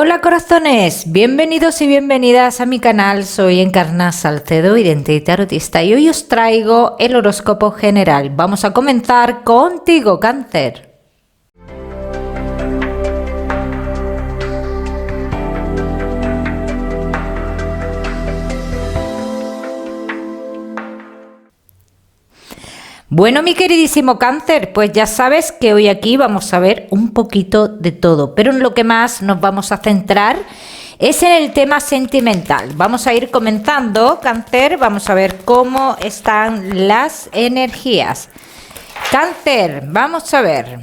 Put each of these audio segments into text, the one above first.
Hola corazones, bienvenidos y bienvenidas a mi canal. Soy Encarna Salcedo, vidente y tarotista, y hoy os traigo el horóscopo general. Vamos a comenzar contigo, Cáncer. Bueno, mi queridísimo Cáncer, pues ya sabes que hoy aquí vamos a ver un poquito de todo, pero en lo que más nos vamos a centrar es en el tema sentimental. Vamos a ir comenzando, Cáncer, vamos a ver cómo están las energías. Cáncer, vamos a ver.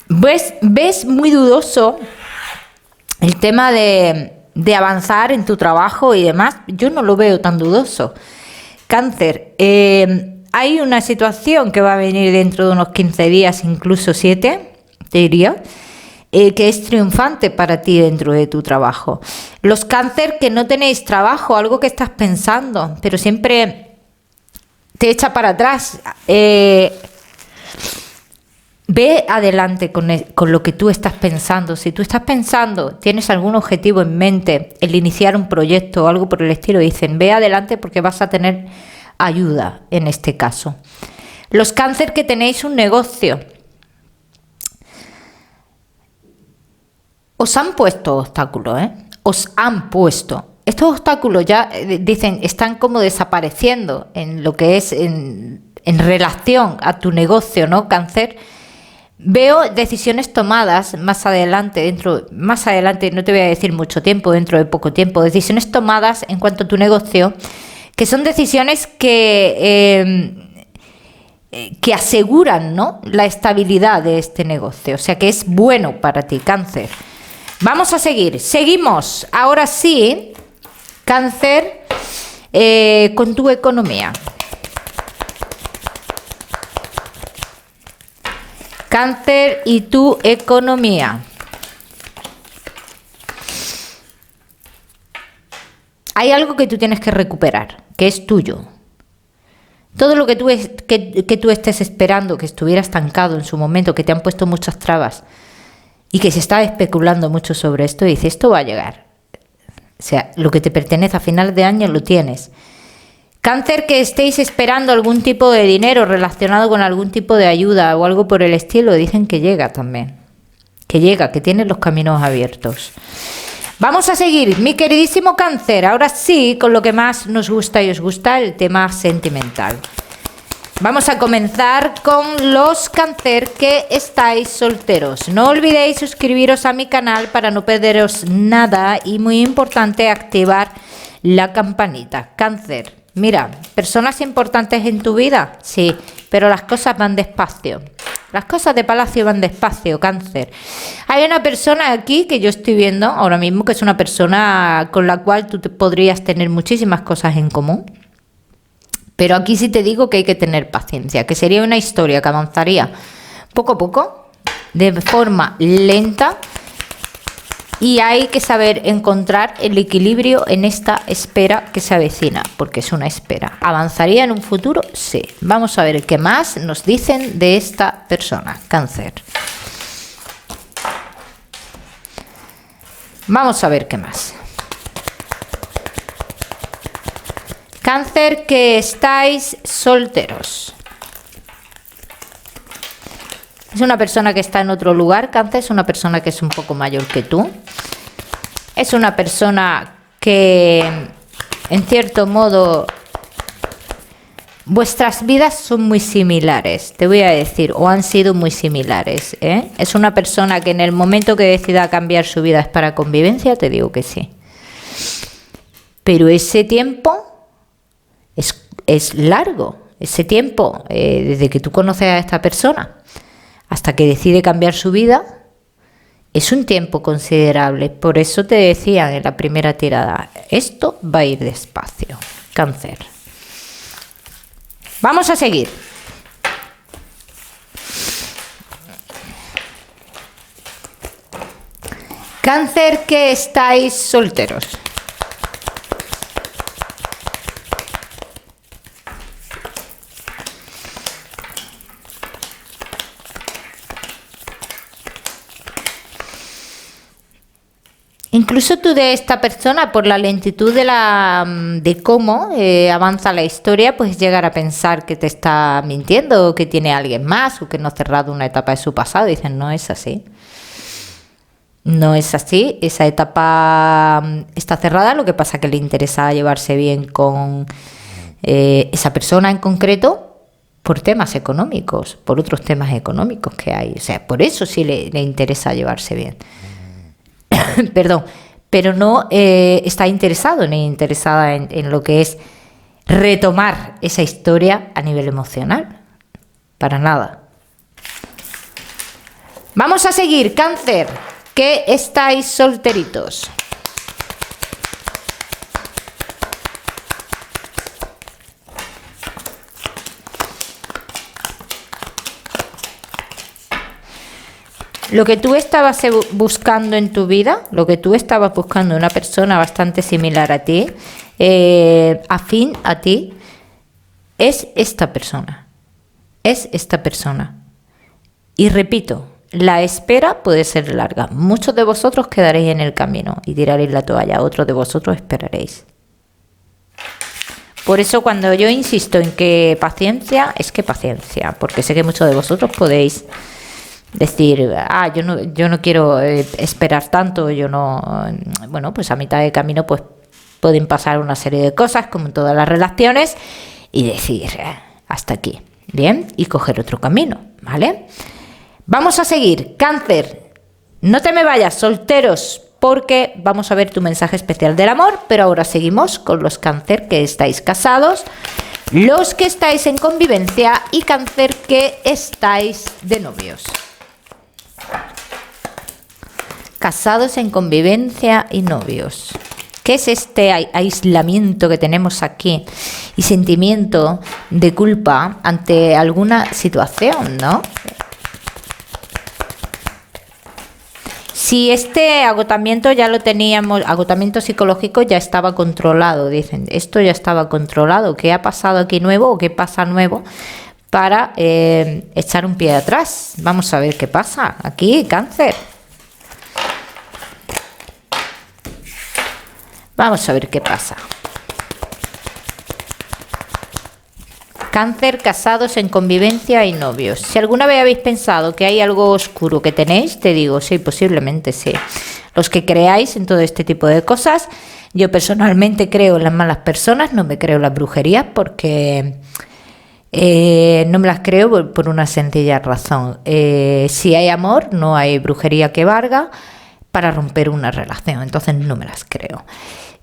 ¿Ves muy dudoso el tema de avanzar en tu trabajo y demás? Yo no lo veo tan dudoso. Cáncer, hay una situación que va a venir dentro de unos 15 días, incluso 7, te diría, que es triunfante para ti dentro de tu trabajo. Los Cáncer que no tenéis trabajo, algo que estás pensando, pero siempre te echa para atrás. Ve adelante con lo que tú estás pensando. Si tú estás pensando, tienes algún objetivo en mente, el iniciar un proyecto o algo por el estilo, dicen, ve adelante porque vas a tener ayuda en este caso. Los Cáncer que tenéis un negocio, os han puesto obstáculos, os han puesto. Estos obstáculos ya, dicen, están como desapareciendo en lo que es en relación a tu negocio, ¿no, Cáncer? Veo decisiones tomadas más adelante, no te voy a decir mucho tiempo, dentro de poco tiempo, decisiones tomadas en cuanto a tu negocio, que son decisiones que aseguran, ¿no?, la estabilidad de este negocio, o sea que es bueno para ti, Cáncer. Vamos a seguimos, ahora sí, Cáncer, con tu economía. Cáncer y tu economía. Hay algo que tú tienes que recuperar, que es tuyo. Todo lo que tú estés esperando, que estuviera estancado en su momento, que te han puesto muchas trabas y que se está especulando mucho sobre esto, dice, esto va a llegar. O sea, lo que te pertenece a final de año lo tienes. Cáncer que estéis esperando algún tipo de dinero relacionado con algún tipo de ayuda o algo por el estilo, dicen que llega también. Que llega, que tiene los caminos abiertos. Vamos a seguir, mi queridísimo Cáncer, ahora sí, con lo que más nos gusta y os gusta, el tema sentimental. Vamos a comenzar con los Cáncer que estáis solteros. No olvidéis suscribiros a mi canal para no perderos nada y muy importante activar la campanita. Cáncer. Mira, personas importantes en tu vida, sí, pero las cosas van despacio. Las cosas de palacio van despacio, Cáncer. Hay una persona aquí que yo estoy viendo ahora mismo, que es una persona con la cual tú podrías tener muchísimas cosas en común. Pero aquí sí te digo que hay que tener paciencia, que sería una historia que avanzaría poco a poco, de forma lenta. Y hay que saber encontrar el equilibrio en esta espera que se avecina, porque es una espera. ¿Avanzaría en un futuro? Sí. Vamos a ver qué más nos dicen de esta persona, Cáncer. Vamos a ver qué más. Cáncer que estáis solteros. Es una persona que está en otro lugar, Cáncer, es una persona que es un poco mayor que tú. Es una persona que, en cierto modo, vuestras vidas son muy similares, te voy a decir, o han sido muy similares, ¿eh? Es una persona que en el momento que decida cambiar su vida es para convivencia, te digo que sí. Pero ese tiempo es largo, ese tiempo, desde que tú conoces a esta persona hasta que decide cambiar su vida, es un tiempo considerable. Por eso te decía en la primera tirada, esto va a ir despacio, Cáncer. Vamos a seguir. Cáncer que estáis solteros. Incluso tú de esta persona, por la lentitud de cómo avanza la historia, puedes llegar a pensar que te está mintiendo, o que tiene a alguien más, o que no ha cerrado una etapa de su pasado. Y dicen, no es así. No es así. Esa etapa está cerrada. Lo que pasa es que le interesa llevarse bien con esa persona en concreto por temas económicos, por otros temas económicos que hay. O sea, por eso sí le interesa llevarse bien. Perdón, pero no está interesado ni interesada en lo que es retomar esa historia a nivel emocional. Para nada. Vamos a seguir, Cáncer, que estáis solteritos. Lo que tú estabas buscando en tu vida, lo que tú estabas buscando una persona bastante similar a ti, afín a ti, es esta persona. Es esta persona. Y repito, la espera puede ser larga. Muchos de vosotros quedaréis en el camino y tiraréis la toalla. Otros de vosotros esperaréis. Por eso cuando yo insisto en que paciencia, es que paciencia. Porque sé que muchos de vosotros podéis decir, yo no quiero esperar tanto, yo no... Bueno, pues a mitad de camino pues pueden pasar una serie de cosas, como en todas las relaciones, y decir, hasta aquí, ¿bien? Y coger otro camino, ¿vale? Vamos a seguir, Cáncer, no te me vayas, solteros, porque vamos a ver tu mensaje especial del amor, pero ahora seguimos con los Cáncer que estáis casados, los que estáis en convivencia y Cáncer que estáis de novios. Casados en convivencia y novios. ¿Qué es este aislamiento que tenemos aquí y sentimiento de culpa ante alguna situación, ¿no? Si este agotamiento ya lo teníamos, agotamiento psicológico ya estaba controlado, dicen, esto ya estaba controlado, ¿qué ha pasado aquí nuevo o qué pasa nuevo? Para echar un pie atrás. Vamos a ver qué pasa aquí, Cáncer. Vamos a ver qué pasa. Cáncer, casados en convivencia y novios. Si alguna vez habéis pensado que hay algo oscuro que tenéis, te digo, sí, posiblemente sí. Los que creáis en todo este tipo de cosas, yo personalmente creo en las malas personas, no me creo en las brujerías porque no me las creo por una sencilla razón. Si hay amor, no hay brujería que valga para romper una relación, entonces no me las creo.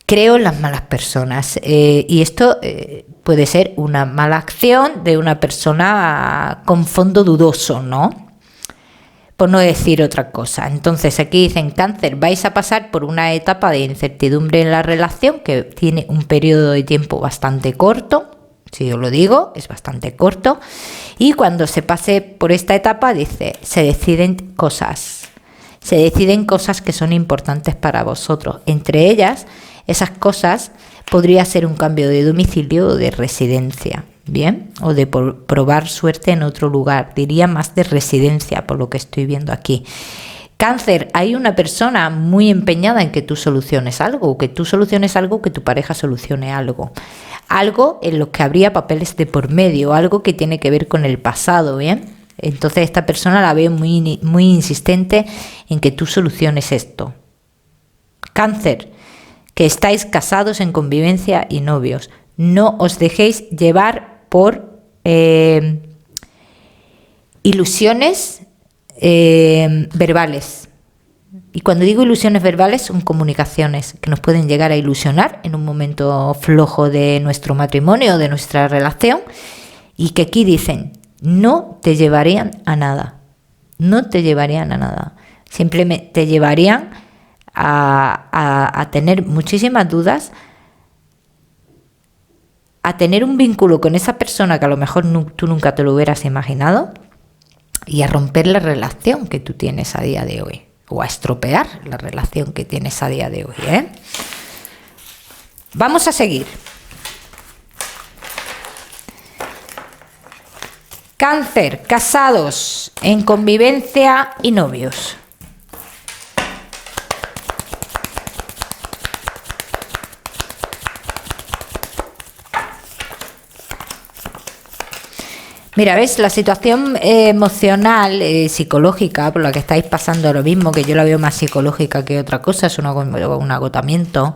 Creo en las malas personas y esto puede ser una mala acción de una persona con fondo dudoso, ¿no? Por no decir otra cosa. Entonces aquí dicen, Cáncer, vais a pasar por una etapa de incertidumbre en la relación que tiene un periodo de tiempo bastante corto. Si yo lo digo, es bastante corto. Y cuando se pase por esta etapa, dice, se deciden cosas que son importantes para vosotros. Entre ellas, esas cosas podría ser un cambio de domicilio o de residencia, ¿bien? O de probar suerte en otro lugar. Diría más de residencia, por lo que estoy viendo aquí. Cáncer, hay una persona muy empeñada en que tú soluciones algo, que tu pareja solucione algo. Algo en lo que habría papeles de por medio, algo que tiene que ver con el pasado, ¿bien? Entonces esta persona la veo muy, muy insistente en que tú soluciones esto. Cáncer, que estáis casados en convivencia y novios. No os dejéis llevar por ilusiones verbales. Y cuando digo ilusiones verbales son comunicaciones que nos pueden llegar a ilusionar en un momento flojo de nuestro matrimonio o de nuestra relación y que aquí dicen, no te llevarían a nada. No te llevarían a nada. Simplemente te llevarían a tener muchísimas dudas, a tener un vínculo con esa persona que a lo mejor tú nunca te lo hubieras imaginado y a romper la relación que tú tienes a día de hoy o a estropear la relación que tienes a día de hoy, ¿eh? Vamos a seguir. Cáncer, casados en convivencia y novios. Mira, ves, la situación emocional, psicológica, por la que estáis pasando ahora mismo, que yo la veo más psicológica que otra cosa, es un agotamiento,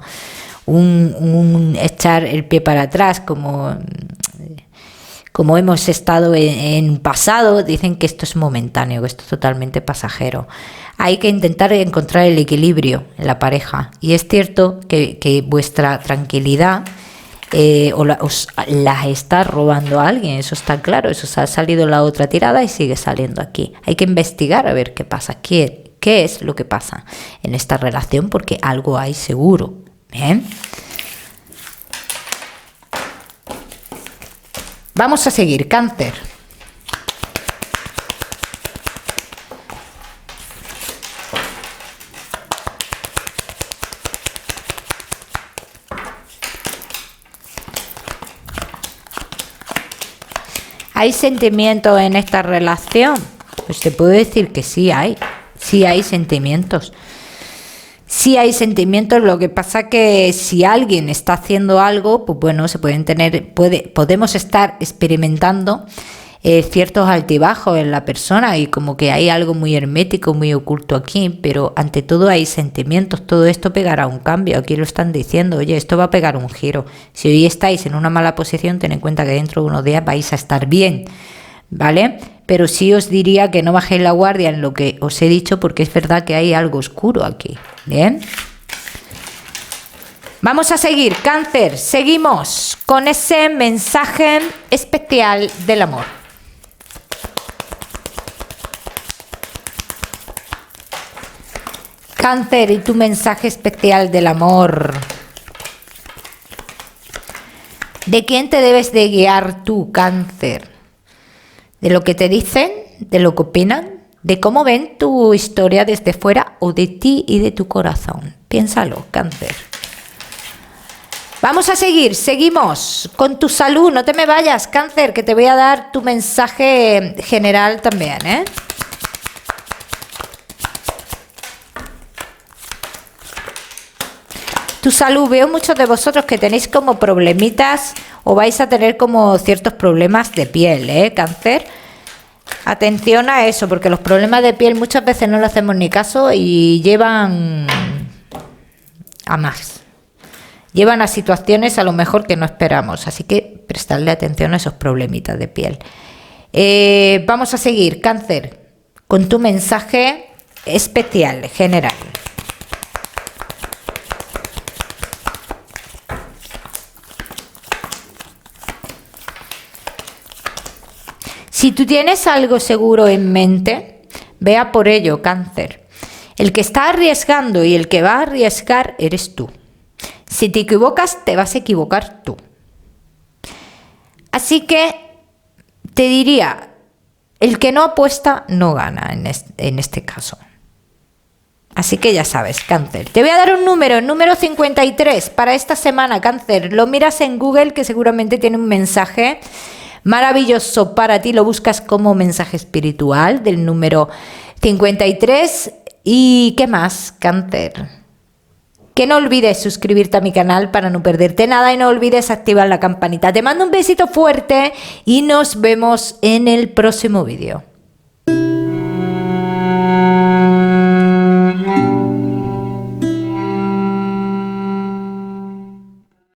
un echar el pie para atrás, como hemos estado en pasado. Dicen que esto es momentáneo, que esto es totalmente pasajero. Hay que intentar encontrar el equilibrio en la pareja. Y es cierto que vuestra tranquilidad os la está robando a alguien, eso está claro. Eso se ha salido en la otra tirada y sigue saliendo aquí. Hay que investigar a ver qué pasa, qué es lo que pasa en esta relación, porque algo hay seguro. Bien. Vamos a seguir, Cáncer. ¿Hay sentimientos en esta relación? Pues te puedo decir que sí hay sentimientos. Sí hay sentimientos, lo que pasa que si alguien está haciendo algo, pues bueno, podemos estar experimentando ciertos altibajos en la persona, y como que hay algo muy hermético, muy oculto aquí, pero ante todo hay sentimientos. Todo esto pegará un cambio. Aquí lo están diciendo, oye, esto va a pegar un giro. Si hoy estáis en una mala posición, ten en cuenta que dentro de unos días vais a estar bien, ¿vale? Pero sí os diría que no bajéis la guardia en lo que os he dicho, porque es verdad que hay algo oscuro aquí. Bien. Vamos a seguir, Cáncer. Seguimos con ese mensaje especial del amor. Cáncer, y tu mensaje especial del amor. ¿De quién te debes de guiar tú, Cáncer? ¿De lo que te dicen? ¿De lo que opinan? ¿De cómo ven tu historia desde fuera? ¿O de ti y de tu corazón? Piénsalo, Cáncer. Vamos a seguir, seguimos con tu salud. No te me vayas, Cáncer, que te voy a dar tu mensaje general también, ¿eh? Tu salud, veo muchos de vosotros que tenéis como problemitas, o vais a tener como ciertos problemas de piel, Cáncer. Atención a eso, porque los problemas de piel muchas veces no le hacemos ni caso y llevan a más. Llevan a situaciones a lo mejor que no esperamos, así que prestadle atención a esos problemitas de piel. Vamos a seguir, Cáncer, con tu mensaje especial, general. Si tú tienes algo seguro en mente, vea por ello, Cáncer. El que está arriesgando y el que va a arriesgar eres tú. Si te equivocas, te vas a equivocar tú. Así que te diría, el que no apuesta no gana en este caso. Así que ya sabes, Cáncer. Te voy a dar un número, el número 53 para esta semana, Cáncer. Lo miras en Google, que seguramente tiene un mensaje maravilloso para ti. Lo buscas como mensaje espiritual del número 53. ¿Y qué más, Cáncer? Que no olvides suscribirte a mi canal para no perderte nada, y no olvides activar la campanita. Te mando un besito fuerte y nos vemos en el próximo vídeo.